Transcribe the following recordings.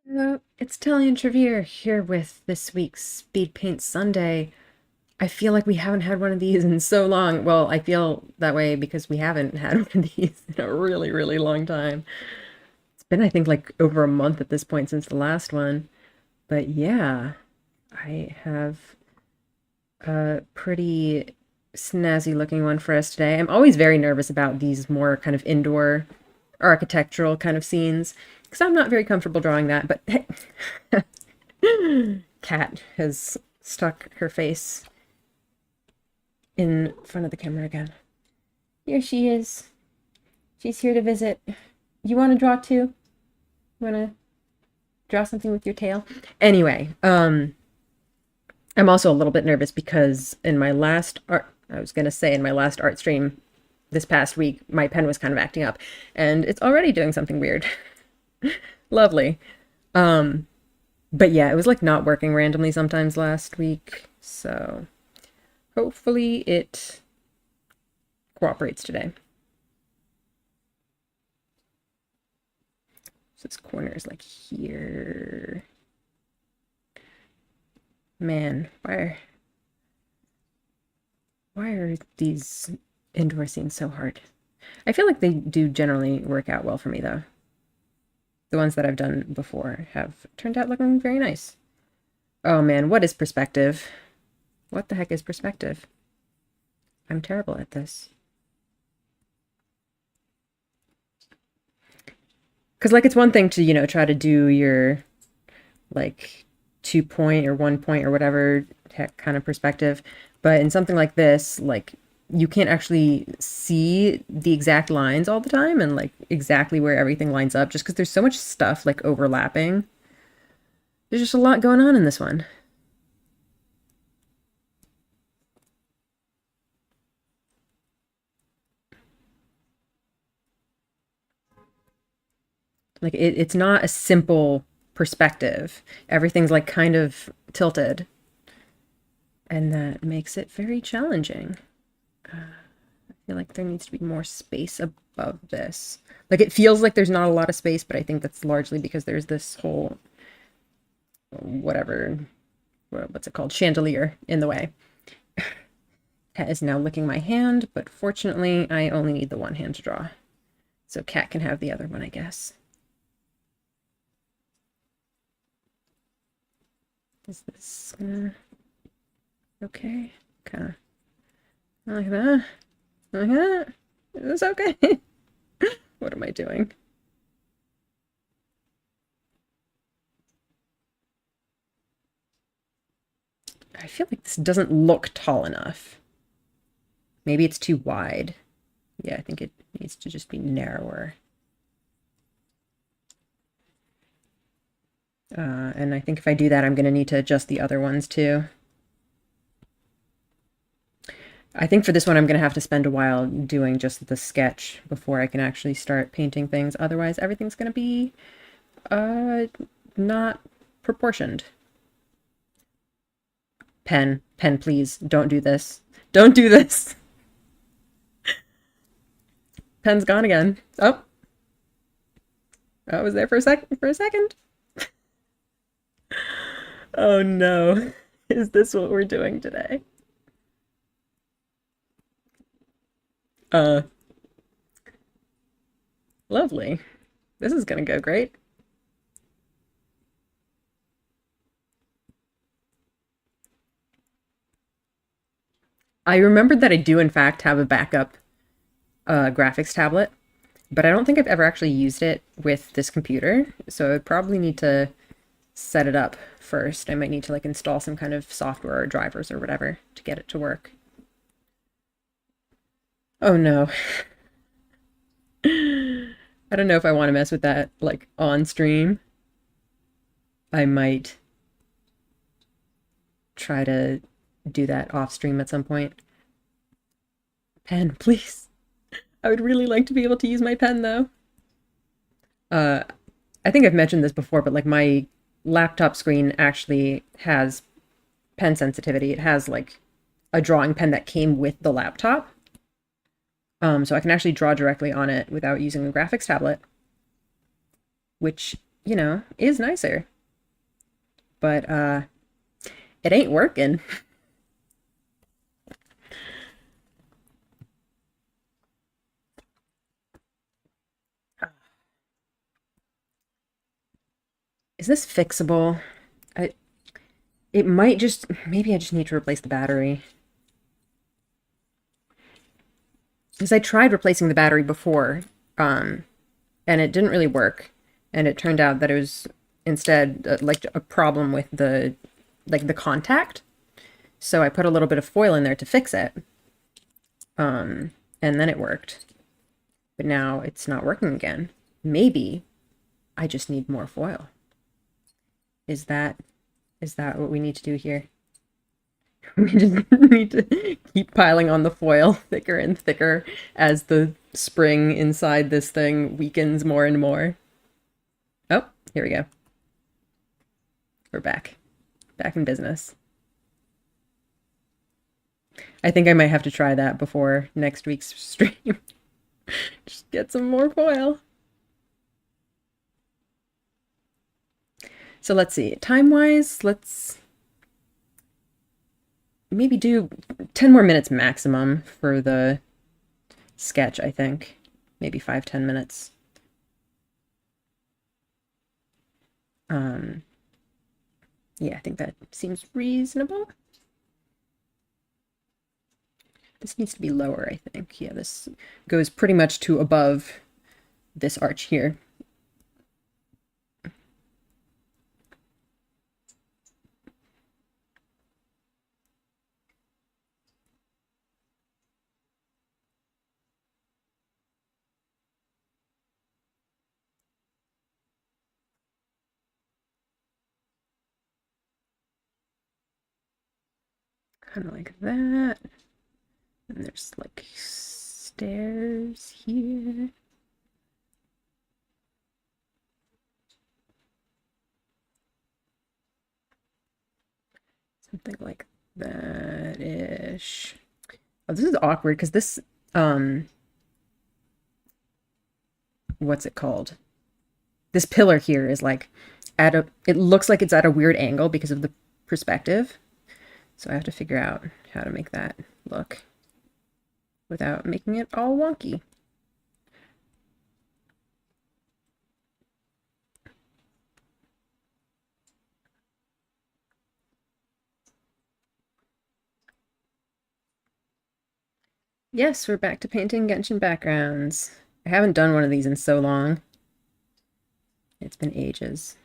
It's Tilly and Trevere here with this week's Speedpaint Sunday. I feel like we haven't had one of these in so long. Well, I feel that way because we haven't had one of these in a really, really long time. It's been, I think, like over a month at this point since the last one. But yeah, I have a pretty snazzy looking one for us today. I'm always very nervous about these more kind of indoor architectural kind of scenes because I'm not very comfortable drawing that. But hey, Cat has stuck her face in front of the camera again. Here she is. She's here to visit. You want to draw too? You want to draw something with your tail? Anyway, I'm also a little bit nervous because in my last art, I was going to say in my last art stream this past week, my pen was kind of acting up and it's already doing something weird. Lovely. But yeah, it was like not working randomly sometimes last week. So hopefully it cooperates today. So this corner is like here. Man, why are these indoor scenes so hard? I feel like they do generally work out well for me though. The ones that I've done before have turned out looking very nice. Oh man, what is perspective? What the heck is perspective? I'm terrible at this. Because like it's one thing to, try to do your like 2 point or 1 point or whatever heck kind of perspective. But in something like this, like you can't actually see the exact lines all the time and like exactly where everything lines up just because there's so much stuff like overlapping. There's just a lot going on in this one. Like it's not a simple perspective. Everything's like kind of tilted. And that makes it very challenging. I feel like there needs to be more space above this. Like it feels like there's not a lot of space, but I think that's largely because there's this whole whatever, what's it called? Chandelier in the way. Cat is now licking my hand, but fortunately I only need the one hand to draw. So Cat can have the other one, I guess. Is this gonna... Okay, kind of like that. Like that. Is this okay? What am I doing? I feel like this doesn't look tall enough. Maybe it's too wide. Yeah, I think it needs to just be narrower. And I think if I do that, I'm going to need to adjust the other ones too. I think for this one, I'm going to have to spend a while doing just the sketch before I can actually start painting things. Otherwise, everything's going to be not proportioned. Pen, please, don't do this. Don't do this. Pen's gone again. Oh, I was there for a second. Oh no. Is this what we're doing today? Uh, Lovely. This is gonna go great. I remembered that I do in fact have a backup graphics tablet, but I don't think I've ever actually used it with this computer, so I'd probably need to set it up first. I might need to like install some kind of software or drivers or whatever to get it to work. Oh no. I don't know if I want to mess with that like on stream. I might try to do that off stream at some point. Pen, please. I would really like to be able to use my pen though. Uh, I think I've mentioned this before, but like my laptop screen actually has pen sensitivity. It has like a drawing pen that came with the laptop. So I can actually draw directly on it without using a graphics tablet, which you know, is nicer. But it ain't working. Is this fixable? I It might just, maybe I just need to replace the battery. Because I tried replacing the battery before, um, and it didn't really work. And it turned out that it was instead like a problem with the contact. So I put a little bit of foil in there to fix it. And then it worked. But now it's not working again. Maybe I just need more foil. Is that what we need to do here? We just need to keep piling on the foil thicker and thicker as the spring inside this thing weakens more and more. Oh, here we go. We're back. Back in business. I think I might have to try that before next week's stream. Just get some more foil. So let's see. Time-wise, let's maybe do 10 more minutes maximum for the sketch, I think. Maybe 5-10 minutes. Yeah, I think that seems reasonable. This needs to be lower, I think. Yeah, this goes pretty much to above this arch here. Kind of like that. And there's like stairs here. Something like that-ish. Oh, this is awkward because this, what's it called? This pillar here is like it looks like it's at a weird angle because of the perspective. So I have to figure out how to make that look without making it all wonky. Yes, we're back to painting Genshin backgrounds. I haven't done one of these in so long. It's been ages.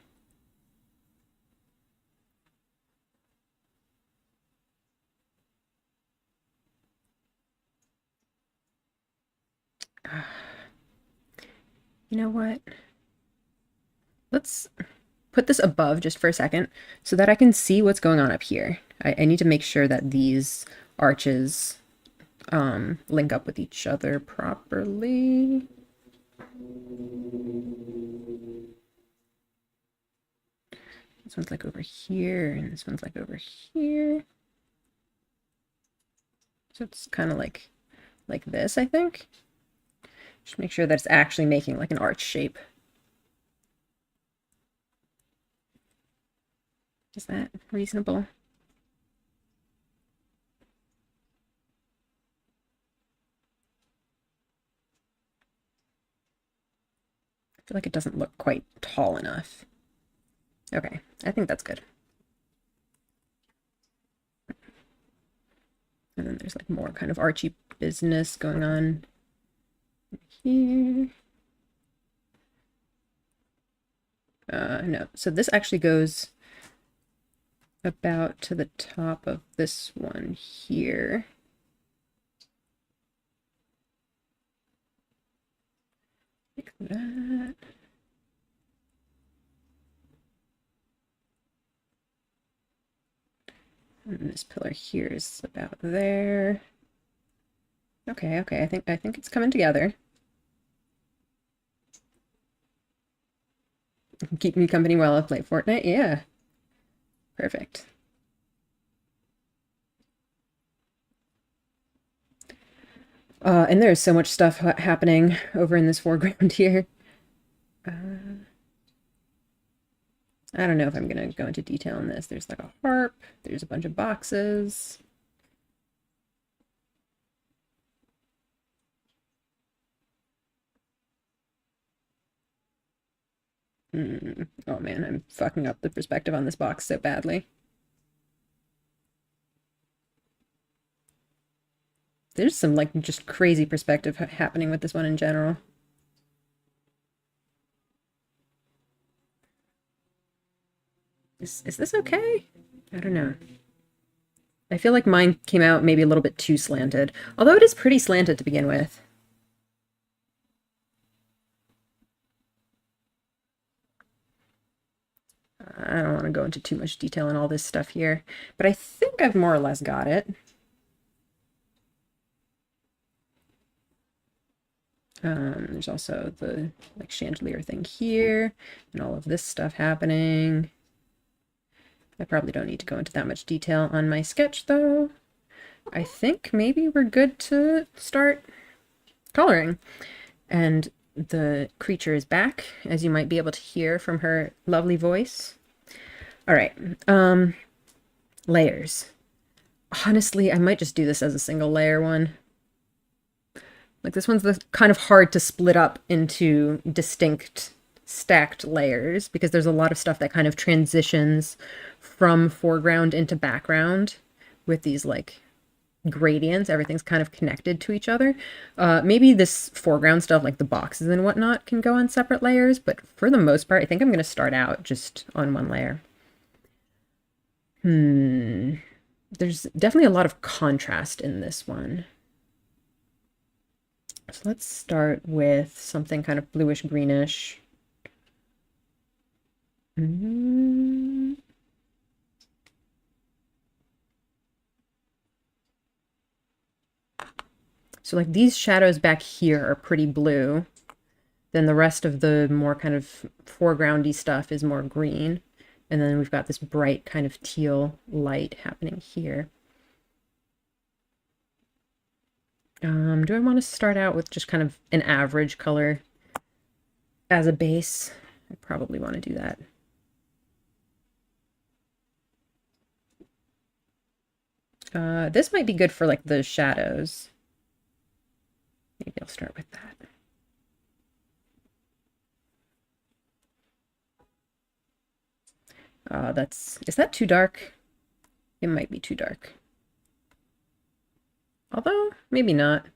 You know what? Let's put this above just for a second so that I can see what's going on up here. I need to make sure that these arches link up with each other properly. This one's like over here, and this one's like over here. So it's kind of like this, I think. Just make sure that it's actually making like an arch shape. Is that reasonable? I feel like it doesn't look quite tall enough. Okay, I think that's good. And then there's like more kind of archy business going on here. No, so this actually goes about to the top of this one here. Like that. And this pillar here is about there. Okay, okay, I think it's coming together. Keep me company while I play Fortnite? Yeah. Perfect. And there's so much stuff happening over in this foreground here. I don't know if I'm going to go into detail on this. There's like a harp. There's a bunch of boxes. Oh man, I'm fucking up the perspective on this box so badly. There's some like just crazy perspective happening with this one in general. Is this okay? I don't know. I feel like mine came out maybe a little bit too slanted, although it is pretty slanted to begin with. I don't want to go into too much detail on all this stuff here, but I think I've more or less got it. There's also the like chandelier thing here and all of this stuff happening. I probably don't need to go into that much detail on my sketch though. I think maybe we're good to start coloring. And the creature is back, as you might be able to hear from her lovely voice. All right, layers. Honestly, I might just do this as a single layer one. Like this one's kind of hard to split up into distinct stacked layers because there's a lot of stuff that kind of transitions from foreground into background with these like gradients. Everything's kind of connected to each other. Maybe this foreground stuff like the boxes and whatnot can go on separate layers, but for the most part, I think I'm going to start out just on one layer. There's definitely a lot of contrast in this one. So let's start with something kind of bluish greenish. So like these shadows back here are pretty blue. Then the rest of the more kind of foregroundy stuff is more green. And then we've got this bright kind of teal light happening here. Do I want to start out with just kind of an average color as a base? I probably want to do that. This might be good for like the shadows. Maybe I'll start with that. Is that too dark? It might be too dark. Although, maybe not.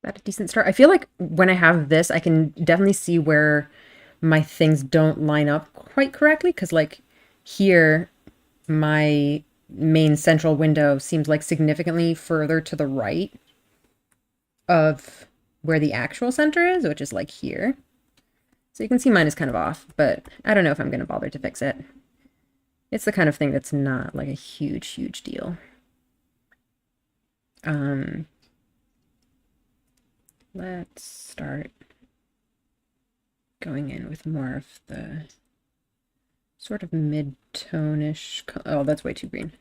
That a decent start? I feel like when I have this, I can definitely see where my things don't line up quite correctly. Because like here, my main central window seems like significantly further to the right of where the actual center is, which is like here. So you can see mine is kind of off, but I don't know if I'm going to bother to fix it. It's the kind of thing that's not like a huge, huge deal. Let's start going in with more of the sort of mid-tone-ish. Oh, that's way too green.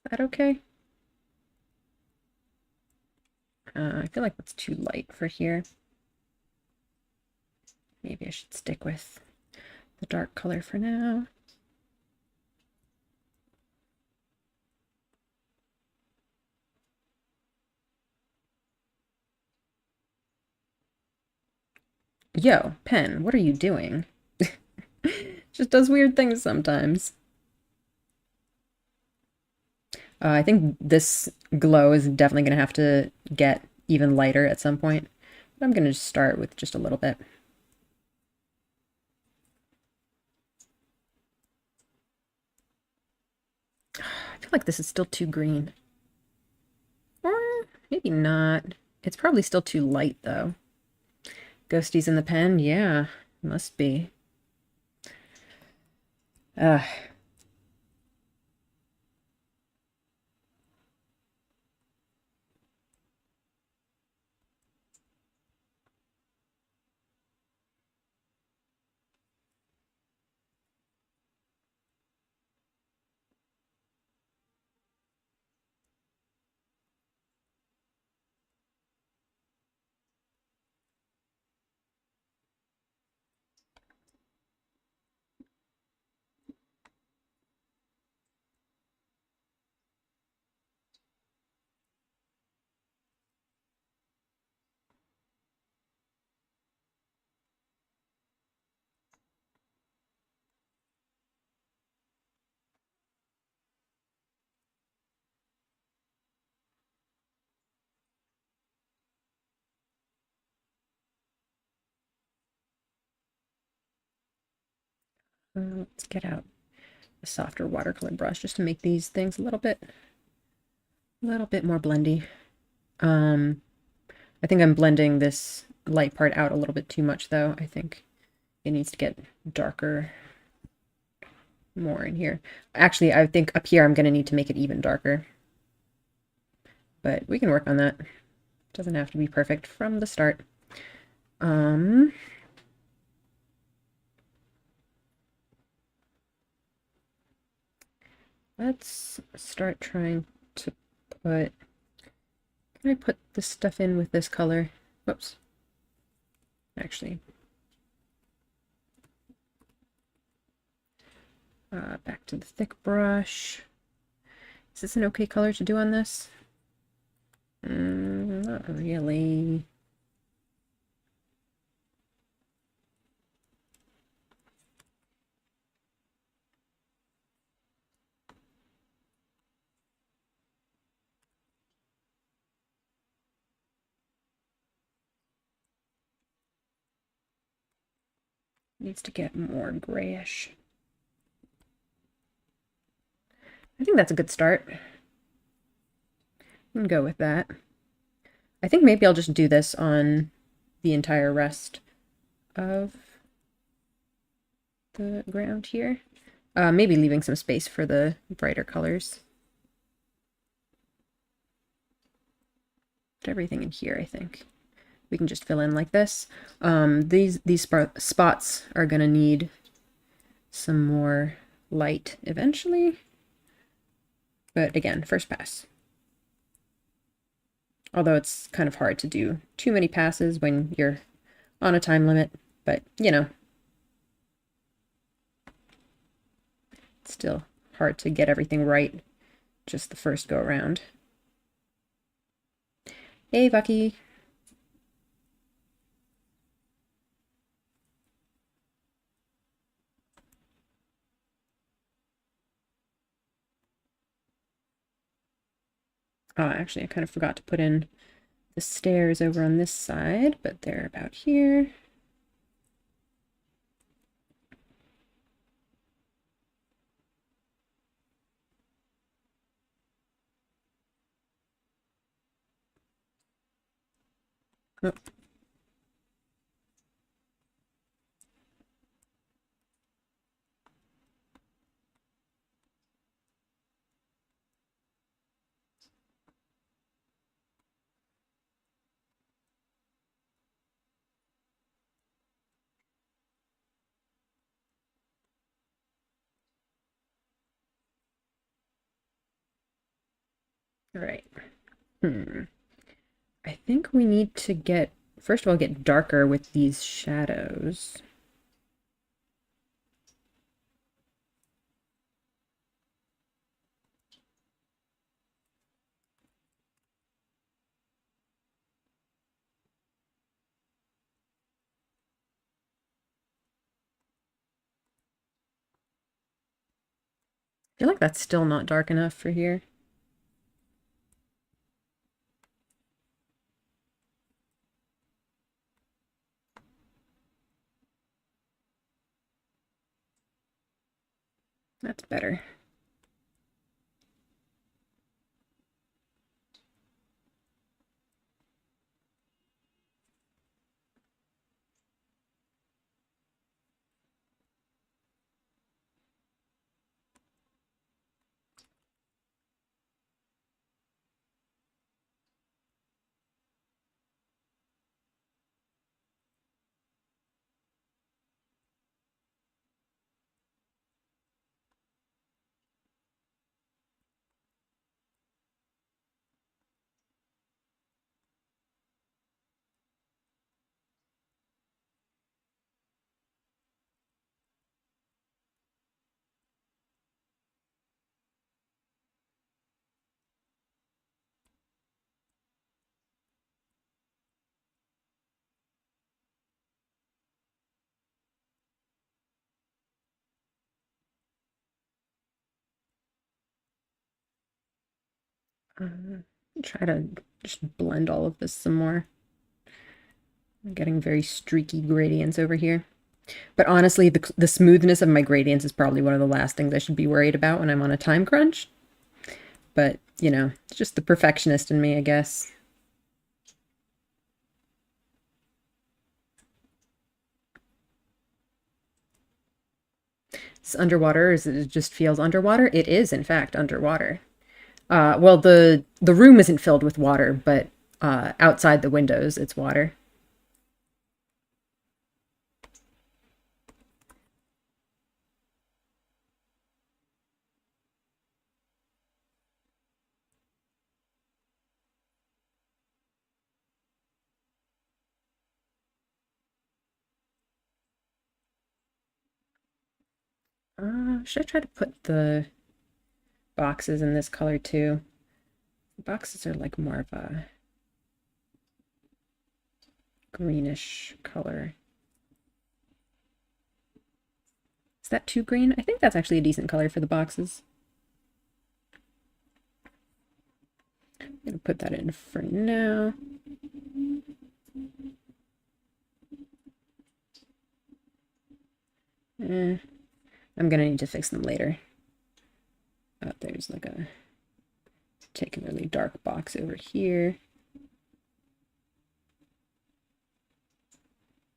Is that okay? I feel like that's too light for here. Maybe I should stick with the dark color for now. Yo, pen, what are you doing? Just does weird things sometimes. I think this glow is definitely going to have to get even lighter at some point. But I'm going to just start with just a little bit. I feel like this is still too green. Or maybe not. It's probably still too light, though. Ghosties in the pen? Yeah, must be. Ugh. Let's get out a softer watercolor brush just to make these things a little bit more blendy. I think I'm blending this light part out a little bit too much, though. I think it needs to get darker more in here. Actually, I think up here I'm going to need to make it even darker. But we can work on that. Doesn't have to be perfect from the start. Let's start trying to put... Can I put this stuff in with this color? Whoops. Actually. Back to the thick brush. Is this an okay color to do on this? Not really. Needs to get more grayish. I think that's a good start. We can go with that. I think maybe I'll just do this on the entire rest of the ground here. Maybe leaving some space for the brighter colors. Everything in here, I think. We can just fill in like this. These spots are going to need some more light eventually. But again, first pass. Although it's kind of hard to do too many passes when you're on a time limit. But, you know, it's still hard to get everything right just the first go around. Hey, Bucky. Oh, actually, I kind of forgot to put in the stairs over on this side, but they're about here. Oh. All right. I think we need to get, first of all, get darker with these shadows. I feel like that's still not dark enough for here. That's better. Try to just blend all of this some more. I'm getting very streaky gradients over here. But honestly, the smoothness of my gradients is probably one of the last things I should be worried about when I'm on a time crunch. But, you know, it's just the perfectionist in me, I guess. It's underwater, as it just feels underwater. It is, in fact, underwater. Well, the room isn't filled with water, but outside the windows, it's water. Should I try to put the boxes in this color too? The boxes are like more of a greenish color. Is that too green? I think that's actually a decent color for the boxes. I'm gonna put that in for now. I'm gonna need to fix them later. Oh, there's like a particularly dark box over here.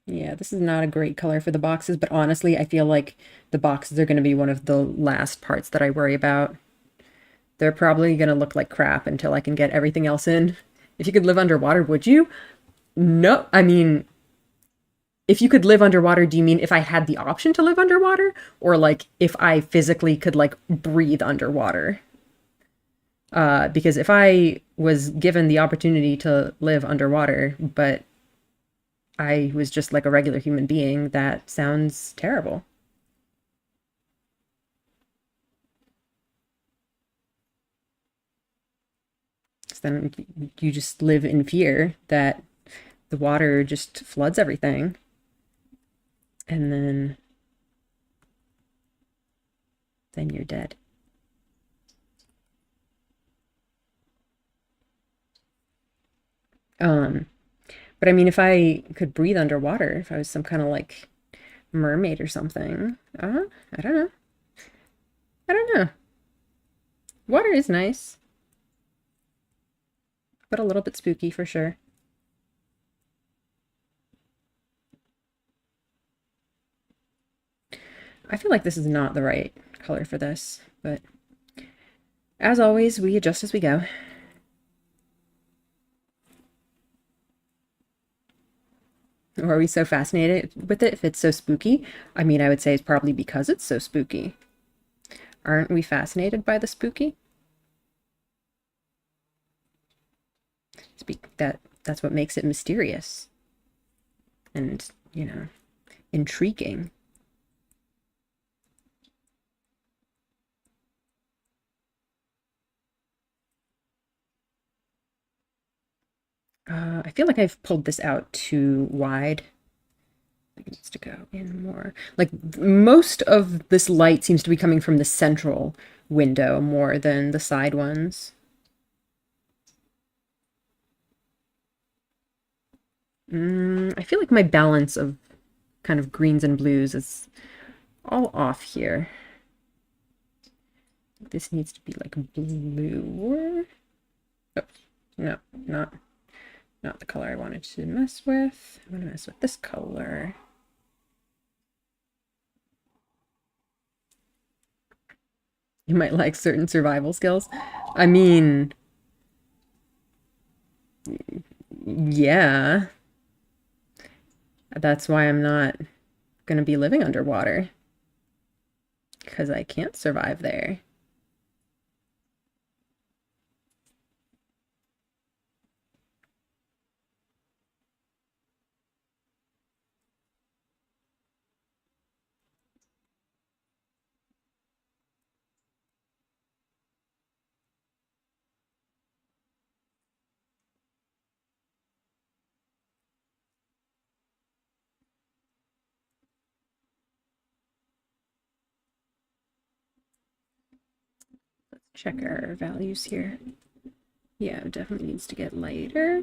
Yeah, this is not a great color for the boxes, but honestly, I feel like the boxes are going to be one of the last parts that I worry about. They're probably going to look like crap until I can get everything else in. If you could live underwater, would you? No, I mean, if you could live underwater, do you mean if I had the option to live underwater? Or like if I physically could like breathe underwater? Because if I was given the opportunity to live underwater, but I was just like a regular human being, that sounds terrible. 'Cause then you just live in fear that the water just floods everything. And then you're dead. Um, but I mean, if I could breathe underwater, if I was some kind of like mermaid or something, I don't know. I don't know. Water is nice, but a little bit spooky for sure. I feel like this is not the right color for this, but as always, we adjust as we go. Or are we so fascinated with it if it's so spooky? I mean, I would say it's probably because it's so spooky. Aren't we fascinated by the spooky? That's what makes it mysterious and, you know, intriguing. I feel like I've pulled this out too wide. It needs to go in more. Like most of this light seems to be coming from the central window more than the side ones. I feel like my balance of kind of greens and blues is all off here. This needs to be like bluer. Oops. No, not the color I wanted to mess with. I'm gonna mess with this color. You might like certain survival skills. I mean, yeah. That's why I'm not gonna be living underwater. Because I can't survive there. Let's check our values here. Yeah, it definitely needs to get lighter.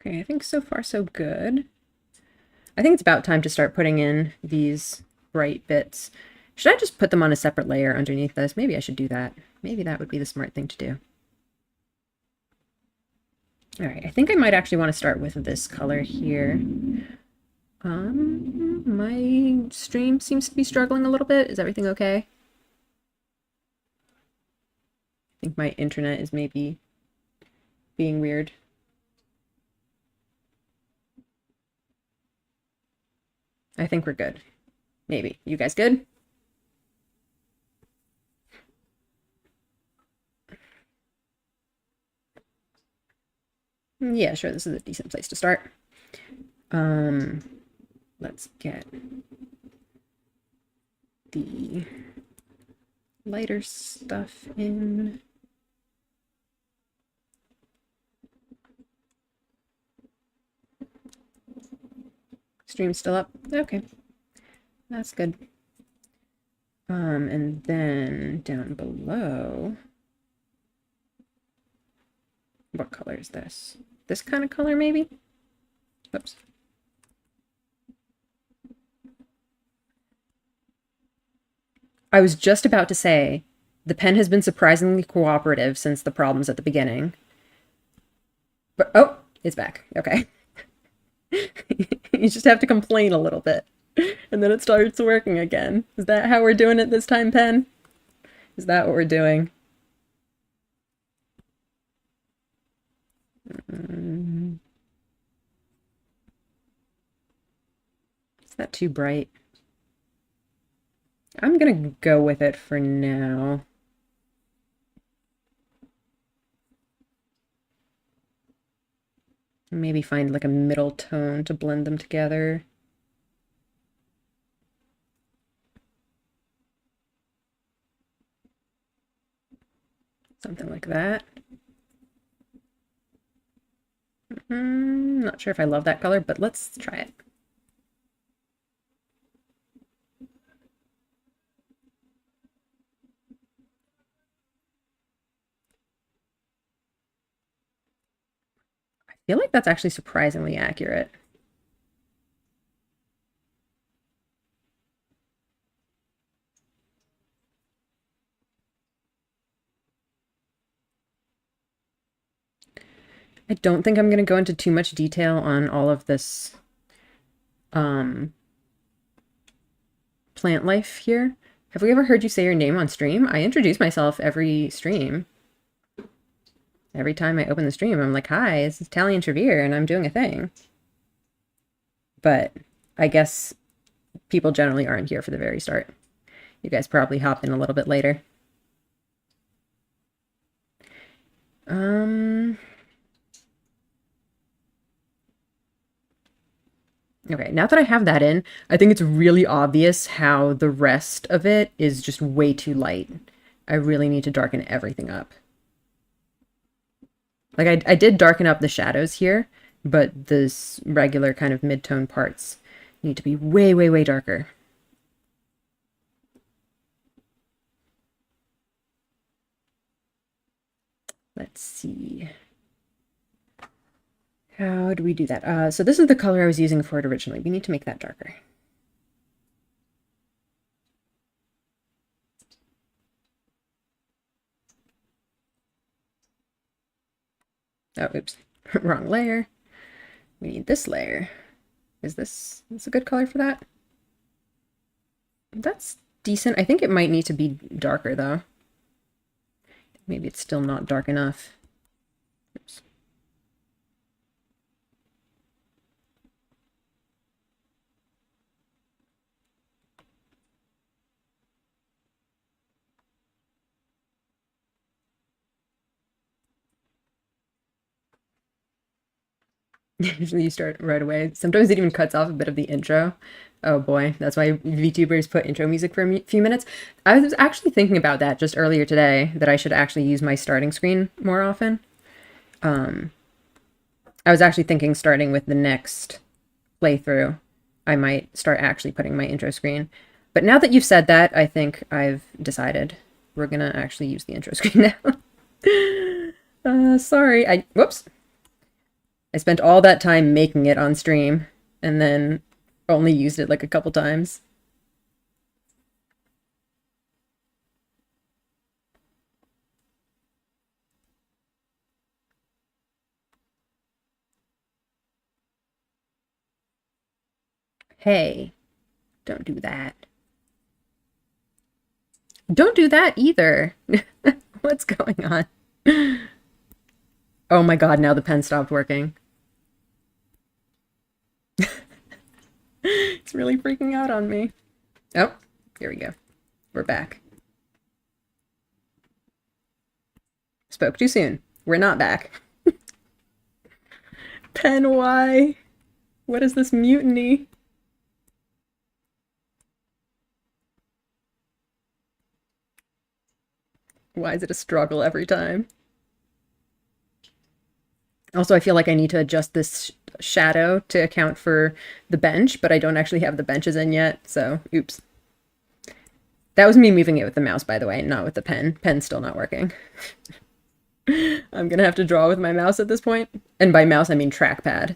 Okay, I think so far so good. I think it's about time to start putting in these bright bits. Should I just put them on a separate layer underneath this? Maybe I should do that. Maybe that would be the smart thing to do. All right, I think I might actually want to start with this color here. My stream seems to be struggling a little bit. Is everything okay? I think my internet is maybe being weird. I think we're good. Maybe. You guys good? Yeah, sure, this is a decent place to start. Let's get the lighter stuff in. Stream still up? Okay. That's good. And then down below, what color is this? This kind of color, maybe? Oops. I was just about to say, the pen has been surprisingly cooperative since the problems at the beginning. But, oh, it's back. Okay. You just have to complain a little bit, and then it starts working again. Is that how we're doing it this time, pen? Is that what we're doing? Is that too bright? I'm gonna go with it for now. Maybe find like a middle tone to blend them together. Something like that. Not sure if I love that color, but let's try it. I feel like that's actually surprisingly accurate. I don't think I'm going to go into too much detail on all of this plant life here. Have we ever heard you say your name on stream? I introduce myself every stream. Every time I open the stream, I'm like, hi, this is Tally and Trevere, and I'm doing a thing. But I guess people generally aren't here for the very start. You guys probably hop in a little bit later. Okay, now that I have that in, I think it's really obvious how the rest of it is just way too light. I really need to darken everything up. Like, I did darken up the shadows here, but this regular kind of mid-tone parts need to be way, way, way darker. Let's see. How do we do that? So this is the color I was using for it originally. We need to make that darker. Oh, oops. Wrong layer. We need this layer. Is this a good color for that? That's decent. I think it might need to be darker, though. Maybe it's still not dark enough. Oops. Usually you start right away. Sometimes it even cuts off a bit of the intro. Oh boy, that's why VTubers put intro music for a few minutes. I was actually thinking about that just earlier today, that I should actually use my starting screen more often. I was actually thinking starting with the next playthrough, I might start actually putting my intro screen. But now that you've said that, I think I've decided we're gonna actually use the intro screen now. Sorry, whoops. I spent all that time making it on stream and then only used it like a couple times. Hey, don't do that. Don't do that either. What's going on? Oh my god, now the pen stopped working. It's really freaking out on me. Oh, here we go. We're back. Spoke too soon. We're not back. Pen, why? What is this mutiny? Why is it a struggle every time? Also, I feel like I need to adjust this shadow to account for the bench, but I don't actually have the benches in yet, so oops. That was me moving it with the mouse, by the way, not with the pen. Pen's still not working. I'm gonna have to draw with my mouse at this point. And by mouse, I mean trackpad.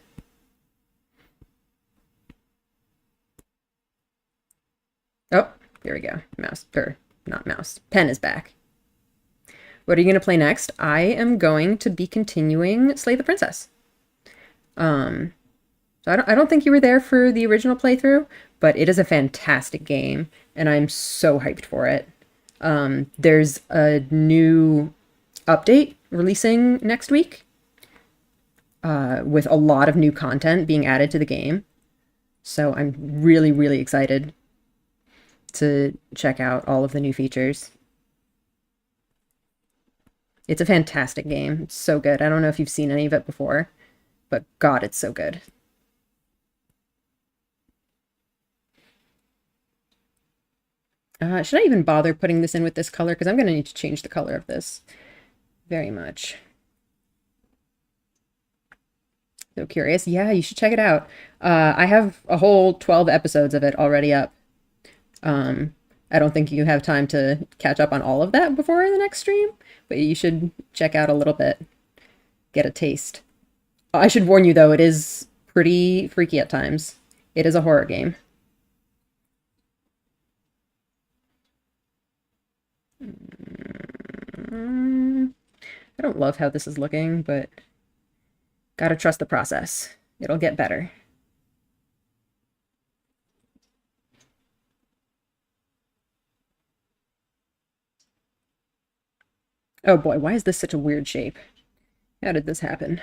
Oh, here we go. Mouse, or not mouse. Pen is back. What are you going to play next? I am going to be continuing Slay the Princess. So I don't think you were there for the original playthrough, but it is a fantastic game, and I'm so hyped for it. There's a new update releasing next week, with a lot of new content being added to the game. So I'm really, really excited to check out all of the new features. It's a fantastic game. It's so good. I don't know if you've seen any of it before, but God, it's so good. Should I even bother putting this in with this color? Because I'm going to need to change the color of this very much. So curious. Yeah, you should check it out. I have a whole 12 episodes of it already up. I don't think you have time to catch up on all of that before the next stream, but you should check out a little bit, get a taste. I should warn you, though, it is pretty freaky at times. It is a horror game. I don't love how this is looking, but gotta trust the process. It'll get better. Oh boy, why is this such a weird shape? How did this happen?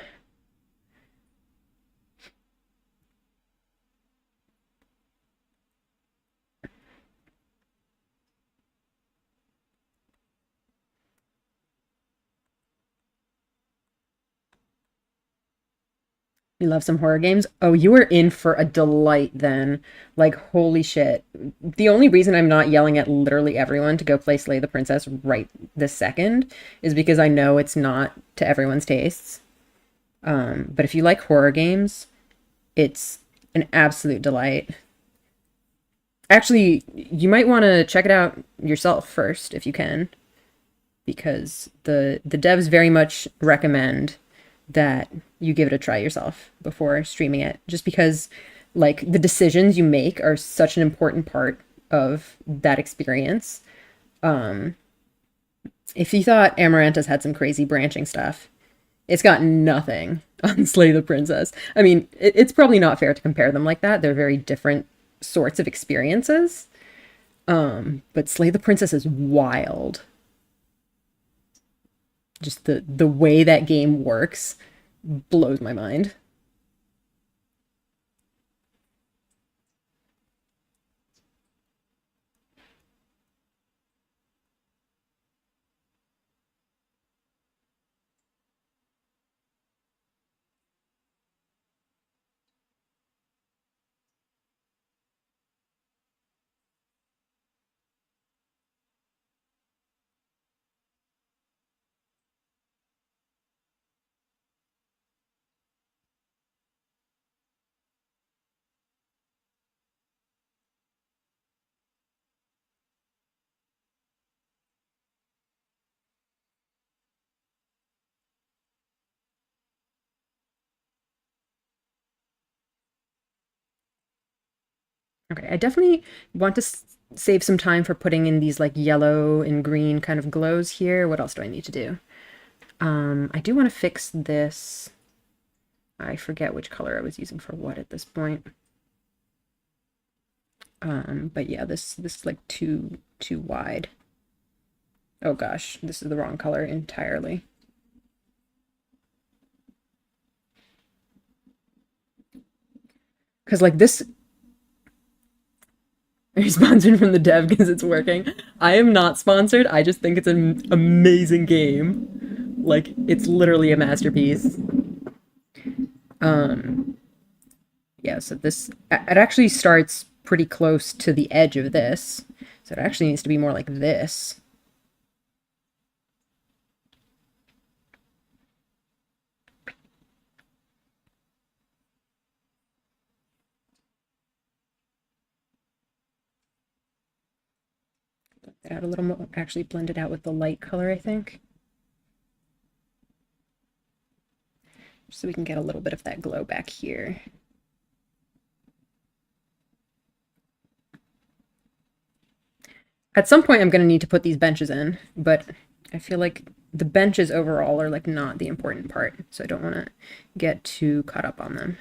You love some horror games? Oh, you are in for a delight then. Like, holy shit. The only reason I'm not yelling at literally everyone to go play Slay the Princess right this second is because I know it's not to everyone's tastes. But if you like horror games, it's an absolute delight. Actually, you might want to check it out yourself first if you can, because the devs very much recommend that you give it a try yourself before streaming it, just because like the decisions you make are such an important part of that experience. Um, if you thought Amaranta's had some crazy branching stuff, it's got nothing on Slay the Princess. I mean, it's probably not fair to compare them like that. They're very different sorts of experiences. But Slay the Princess is wild. Just the way that game works blows my mind. Okay, I definitely want to save some time for putting in these like yellow and green kind of glows here. What else do I need to do? I do want to fix this. I forget which color I was using for what at this point. But yeah, this is like too wide. Oh gosh, this is the wrong color entirely. Because like this, are you sponsored from the dev because it's working? I am not sponsored. I just think it's an amazing game. Like it's literally a masterpiece. Um, yeah, so this it actually starts pretty close to the edge of this. So it actually needs to be more like this. Add a little more, actually blend it out with the light color, I think. So we can get a little bit of that glow back here. At some point, I'm going to need to put these benches in, but I feel like the benches overall are like not the important part, so I don't want to get too caught up on them.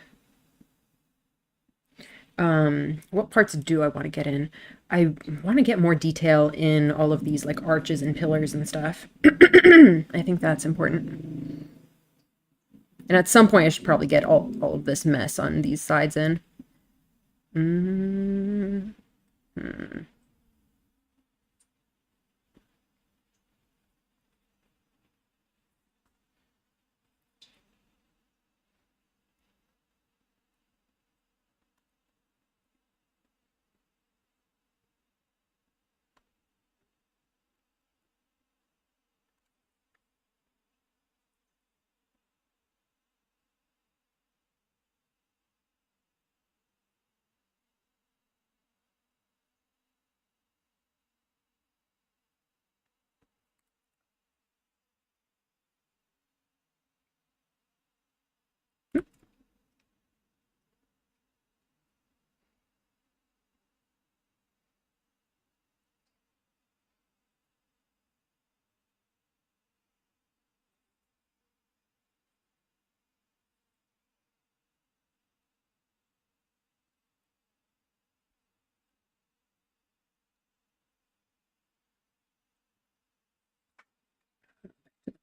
What parts do I want to get in? I want to get more detail in all of these like arches and pillars and stuff. I think that's important. And at some point, I should probably get all of this mess on these sides in. Mm -hmm.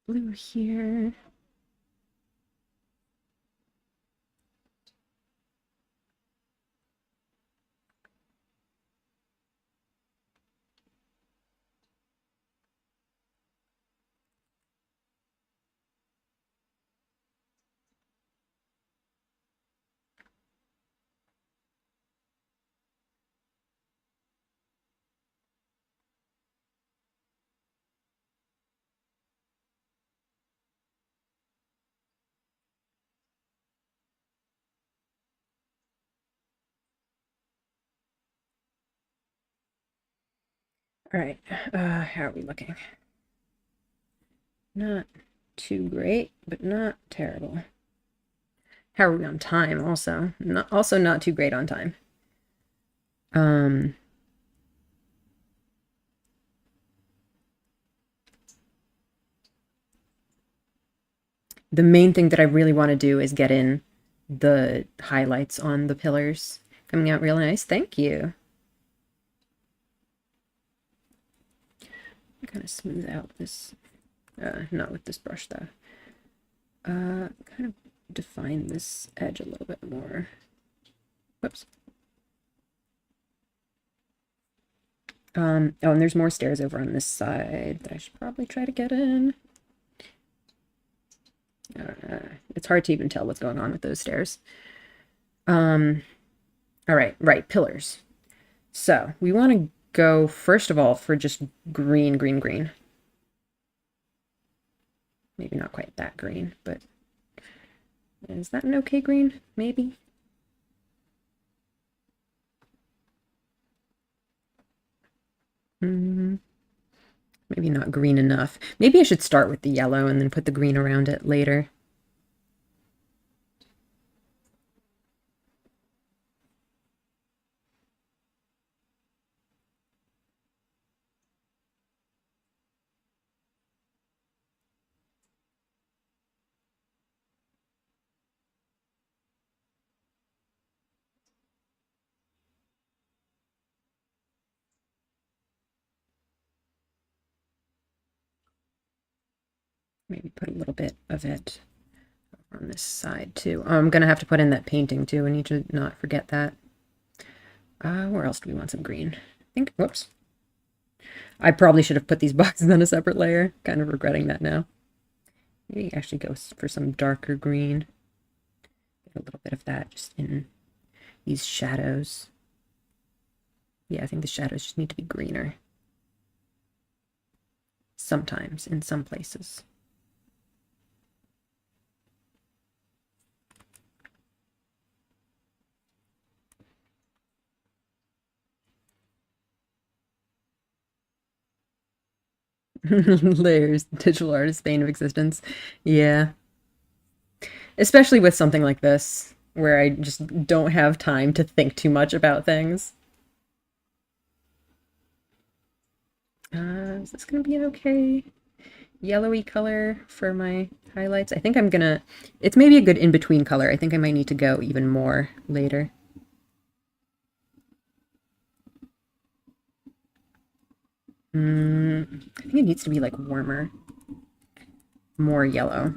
Blue here. All right, how are we looking? Not too great, but not terrible. How are we on time? Also not too great on time. Um, the main thing that I really want to do is get in the highlights on the pillars. Coming out real nice. Thank you. Kind of smooth out this, not with this brush though. Kind of define this edge a little bit more. Whoops. Oh, and there's more stairs over on this side that I should probably try to get in. It's hard to even tell what's going on with those stairs. All right, pillars. So we want to go, first of all, for just green, green, green. Maybe not quite that green, but is that an okay green? Maybe. Maybe not green enough. Maybe I should start with the yellow and then put the green around it later. Maybe put a little bit of it on this side too. Oh, I'm gonna have to put in that painting too. I need to not forget that. Where else do we want some green? I think, whoops. I probably should have put these boxes on a separate layer. Kind of regretting that now. Maybe actually go for some darker green. Get a little bit of that just in these shadows. Yeah, I think the shadows just need to be greener. Sometimes, in some places. Layers, digital artist, bane of existence. Yeah. Especially with something like this, where I just don't have time to think too much about things. Is this gonna be an okay yellowy color for my highlights? I think I'm gonna, it's maybe a good in-between color. I think I might need to go even more later. I think it needs to be like warmer, more yellow.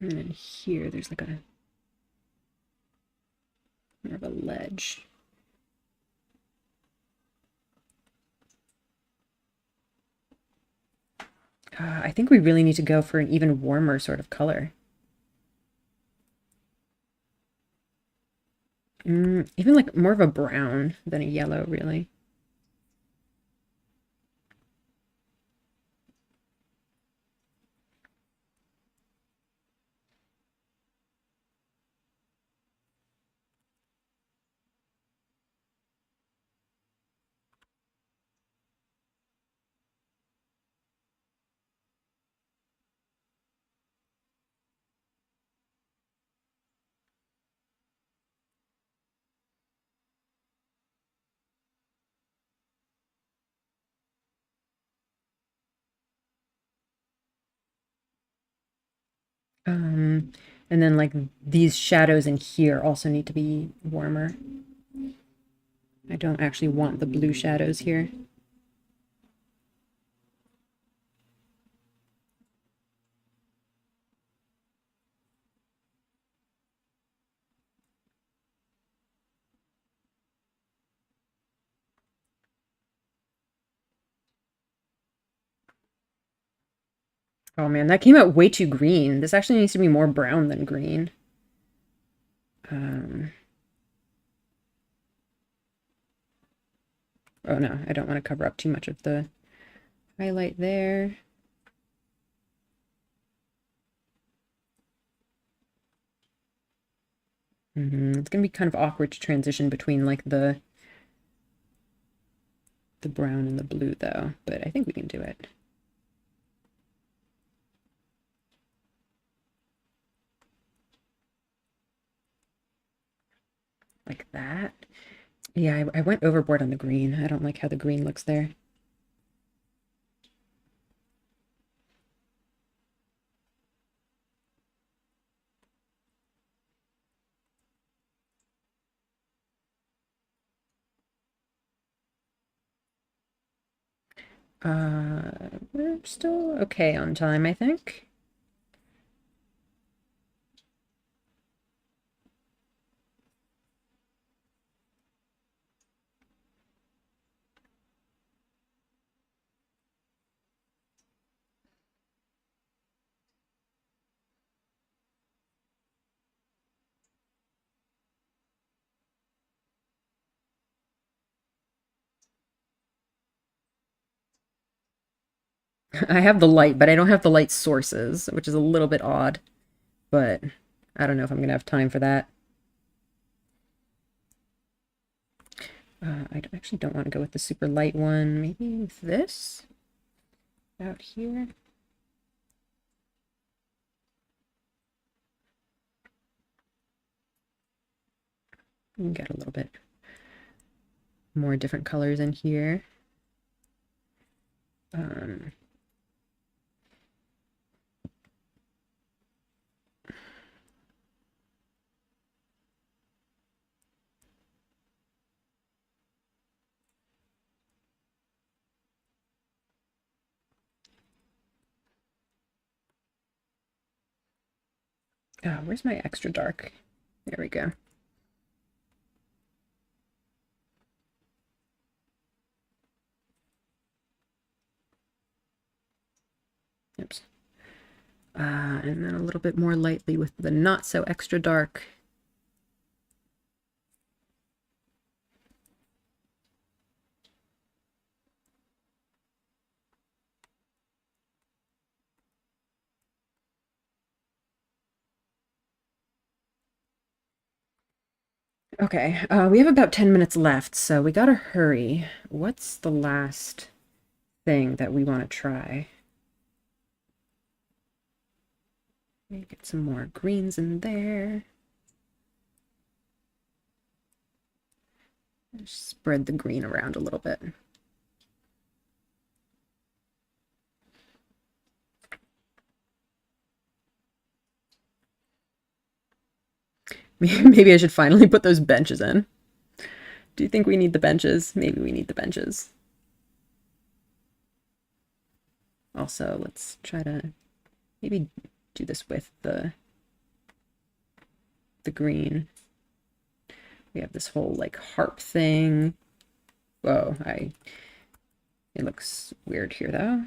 And then here, there's like a more of a ledge. I think we really need to go for an even warmer sort of color. Even like more of a brown than a yellow, really. And then like these shadows in here also need to be warmer. I don't actually want the blue shadows here. Oh man, that came out way too green. This actually needs to be more brown than green. Oh no, I don't want to cover up too much of the highlight there. It's gonna be kind of awkward to transition between like the brown and the blue though, but I think we can do it. Like that. Yeah, I went overboard on the green. I don't like how the green looks there. We're still okay on time, I think. I have the light, but I don't have the light sources, which is a little bit odd, but I don't know if I'm gonna have time for that. I actually don't want to go with the super light one. Maybe with this out here. You can get a little bit more different colors in here. Where's my extra dark? There we go. Oops. And then a little bit more lightly with the not so extra dark. Okay, we have about 10 minutes left, so we gotta hurry. What's the last thing that we want to try? Maybe get some more greens in there. Just spread the green around a little bit. Maybe I should finally put those benches in. Do you think we need the benches? Maybe we need the benches. Also, let's try to maybe do this with the green. We have this whole like harp thing. Whoa, it looks weird here though.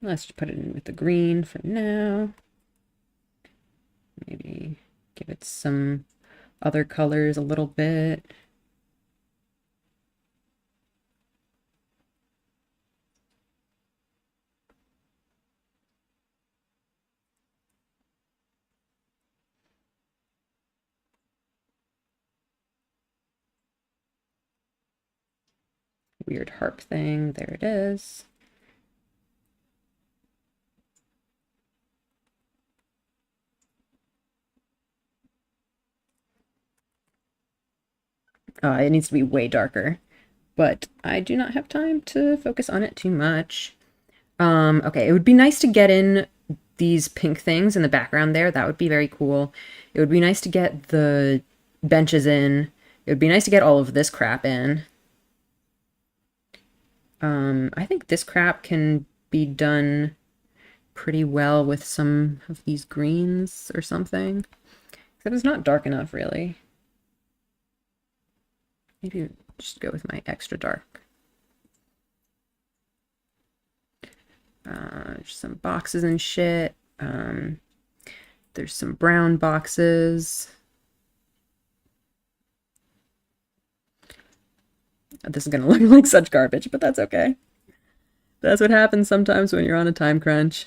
Let's just put it in with the green for now. Maybe give it some other colors a little bit. Weird harp thing. There it is. It needs to be way darker, but I do not have time to focus on it too much. Okay, it would be nice to get in these pink things in the background there. That would be very cool. It would be nice to get the benches in. It would be nice to get all of this crap in. I think this crap can be done pretty well with some of these greens or something. Except it's not dark enough, really. Maybe just go with my extra dark. Some boxes and shit. There's some brown boxes. This is gonna look like such garbage, but that's okay. That's what happens sometimes when you're on a time crunch.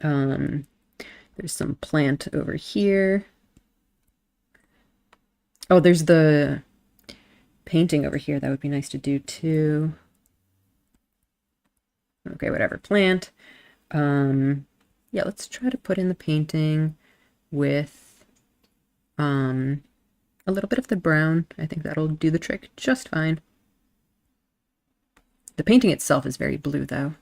There's some plant over here. Oh, there's the painting over here. That would be nice to do too. Okay, whatever. Plant. Yeah, let's try to put in the painting with a little bit of the brown. I think that'll do the trick just fine. The painting itself is very blue though.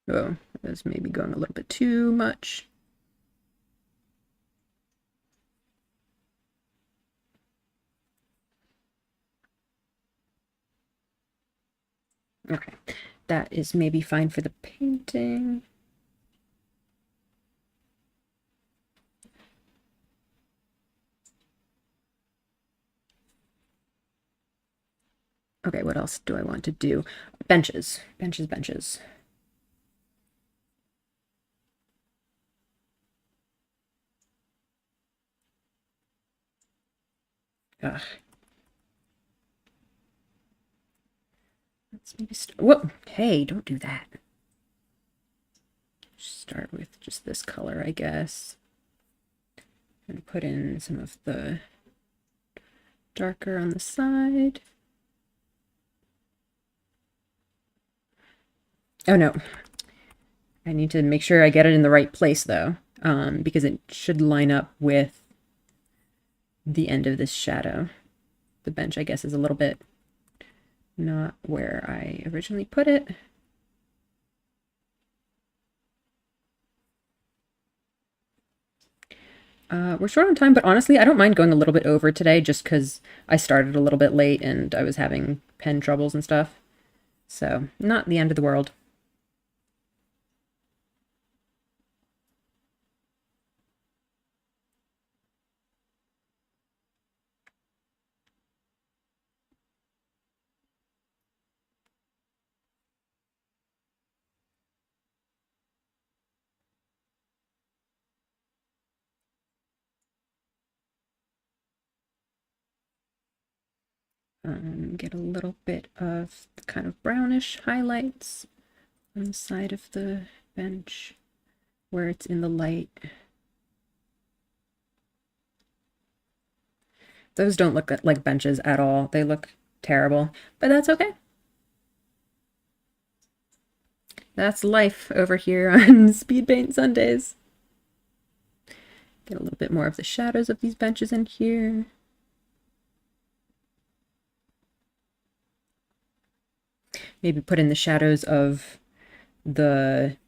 Oh, that was maybe going a little bit too much. Okay, that is maybe fine for the painting. Okay, what else do I want to do? Benches, benches, benches. Ugh. Let's maybe whoa, hey, don't do that. Start with just this color, I guess. And put in some of the darker on the side. Oh no. I need to make sure I get it in the right place though, because it should line up with the end of this shadow. The bench, I guess, is a little bit not where I originally put it. We're short on time, but honestly, I don't mind going a little bit over today just because I started a little bit late and I was having pen troubles and stuff. So, not the end of the world. Get a little bit of the kind of brownish highlights on the side of the bench where it's in the light. Those don't look like benches at all. They look terrible, but that's okay. That's life over here on Speedpaint Sundays. Get a little bit more of the shadows of these benches in here. Maybe put in the shadows of the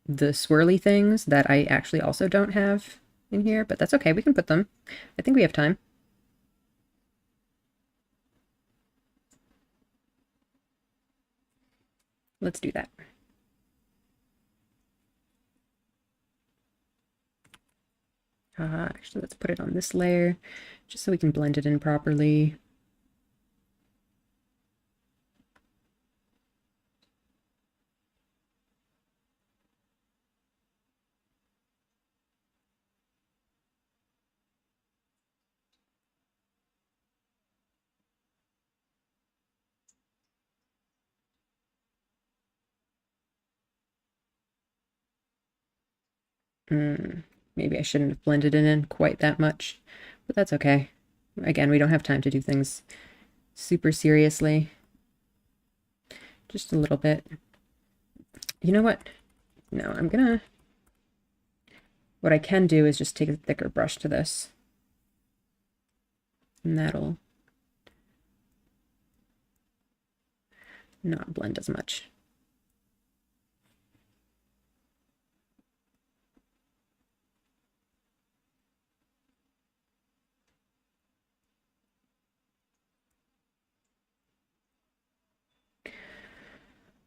swirly things that I actually also don't have in here, but that's okay. We can put them. I think we have time. Let's do that. Actually, let's put it on this layer just so we can blend it in properly. Maybe I shouldn't have blended it in quite that much, but that's okay. Again, we don't have time to do things super seriously. Just a little bit. You know what? No, what I can do is just take a thicker brush to this. And that'll not blend as much.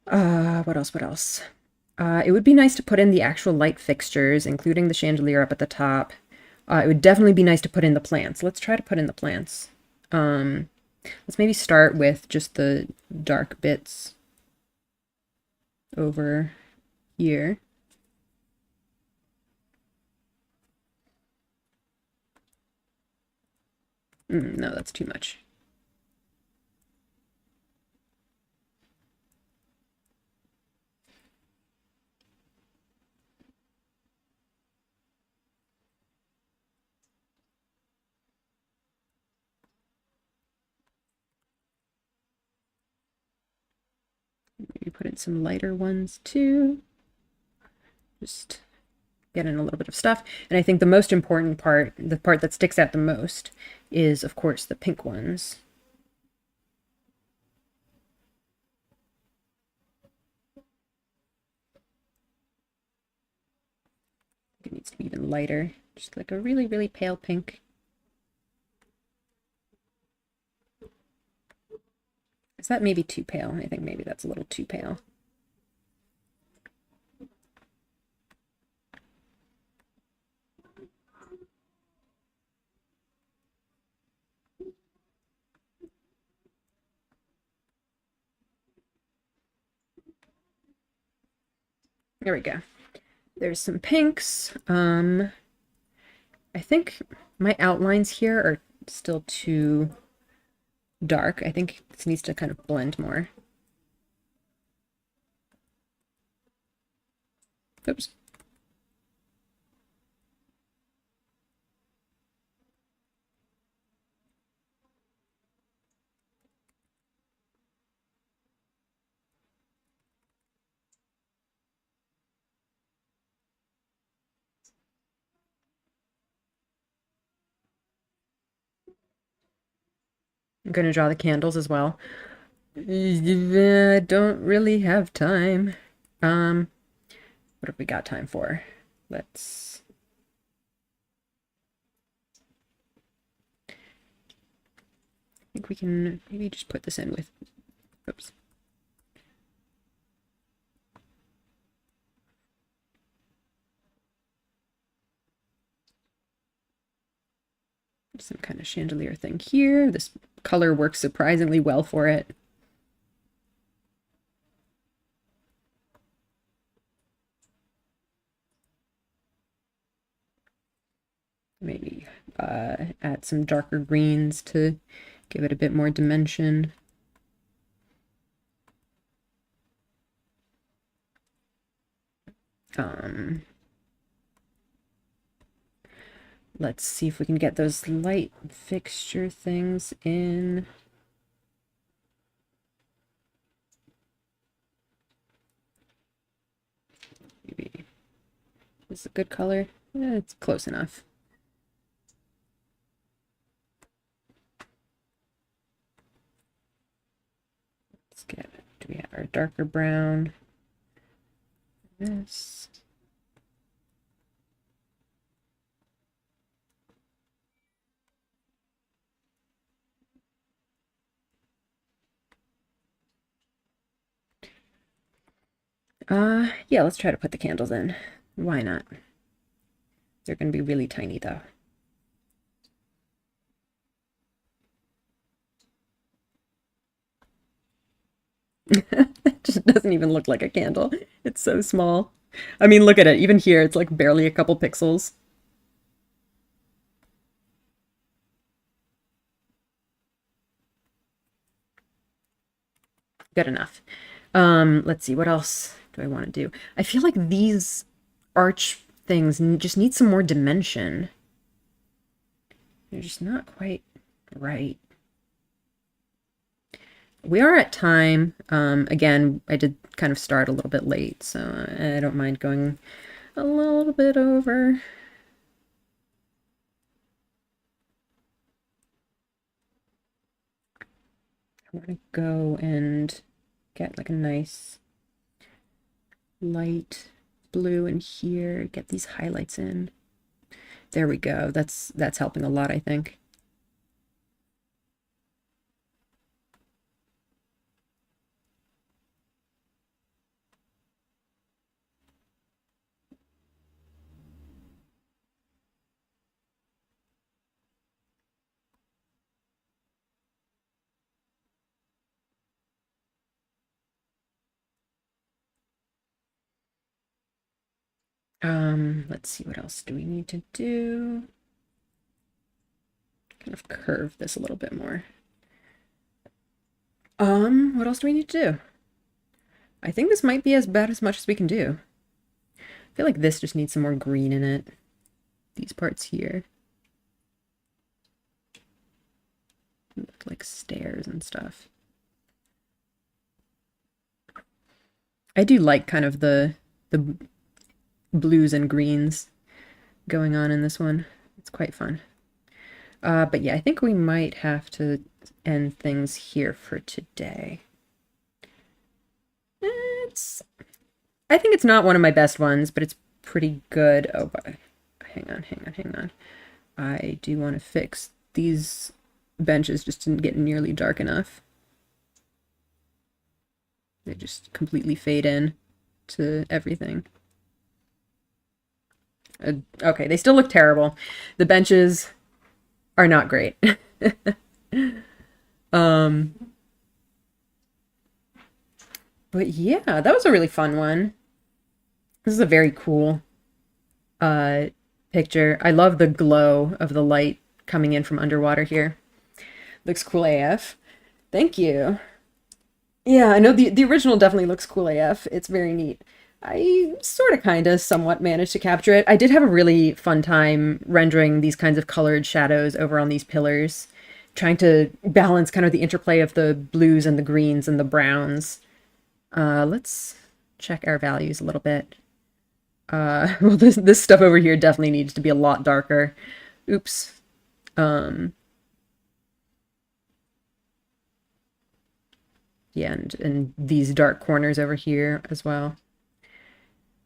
What else? What else? It would be nice to put in the actual light fixtures, including the chandelier up at the top. It would definitely be nice to put in the plants. Let's try to put in the plants. Let's maybe start with just the dark bits over here. No, that's too much. Maybe put in some lighter ones too. Just get in a little bit of stuff. And I think the most important part, the part that sticks out the most, is of course the pink ones. It needs to be even lighter, just like a really, really pale pink. Is that maybe too pale? I think maybe that's a little too pale. There we go. There's some pinks. I think my outlines here are still too dark. I think this needs to kind of blend more. Oops. I'm going to draw the candles as well. I don't really have time. What have we got time for? Let's... I think we can maybe just put this in with... Oops. Some kind of chandelier thing here. This color works surprisingly well for it. Maybe add some darker greens to give it a bit more dimension. Let's see if we can get those light fixture things in. Maybe this is a good color. It's close enough. Let's get, do we have our darker brown? This. Yeah, let's try to put the candles in. Why not? They're going to be really tiny though. It just doesn't even look like a candle. It's so small. I mean, look at it. Even here, it's like barely a couple pixels. Good enough. Let's see, what else do I want to do? I feel like these arch things just need some more dimension. They're just not quite right. We are at time. Again, I did kind of start a little bit late, so I don't mind going a little bit over. I want to go and get like a nice light blue in here, get these highlights in. There we go. That's helping a lot, I think. Let's see, what else do we need to do? Kind of curve this a little bit more. What else do we need to do? I think this might be about as much as we can do. I feel like this just needs some more green in it. These parts here. Like stairs and stuff. I do like kind of the blues and greens going on in this one. It's quite fun. But yeah, I think we might have to end things here for today. I think it's not one of my best ones, but it's pretty good. Oh, but hang on. I do want to fix these benches just didn't get nearly dark enough. They just completely fade in to everything. Okay, they still look terrible. The benches are not great. But yeah, that was a really fun one. This is a very cool picture. I love the glow of the light coming in from underwater here. Looks cool AF. Thank you. Yeah, I know the original definitely looks cool AF. It's very neat. I sort of kind of somewhat managed to capture it. I did have a really fun time rendering these kinds of colored shadows over on these pillars, trying to balance kind of the interplay of the blues and the greens and the browns. Let's check our values a little bit. Well, this stuff over here definitely needs to be a lot darker. Oops. Yeah, and these dark corners over here as well.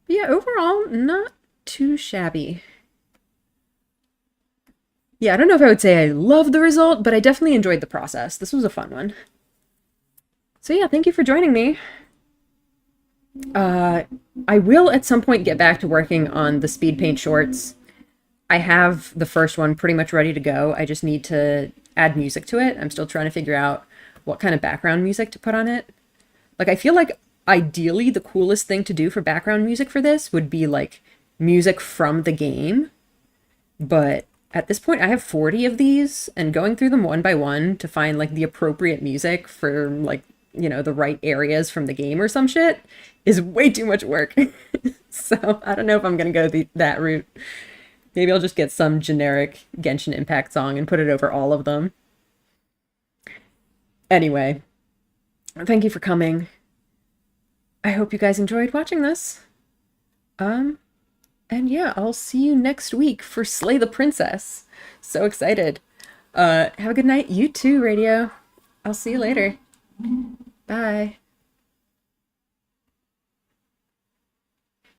But yeah, overall, not too shabby. Yeah, I don't know if I would say I love the result, but I definitely enjoyed the process. This was a fun one. So yeah, thank you for joining me. I will at some point get back to working on the Speedpaint shorts. I have the first one pretty much ready to go. I just need to add music to it. I'm still trying to figure out what kind of background music to put on it. Like, I feel like ideally the coolest thing to do for background music for this would be like music from the game. But at this point I have 40 of these, and going through them one by one to find like the appropriate music for like, you know, the right areas from the game or some shit is way too much work. So I don't know if I'm gonna go that route. Maybe I'll just get some generic Genshin Impact song and put it over all of them. Anyway, thank you for coming. I hope you guys enjoyed watching this. And yeah, I'll see you next week for Slay the Princess. So excited. Have a good night. You too, Radio. I'll see you later. Bye.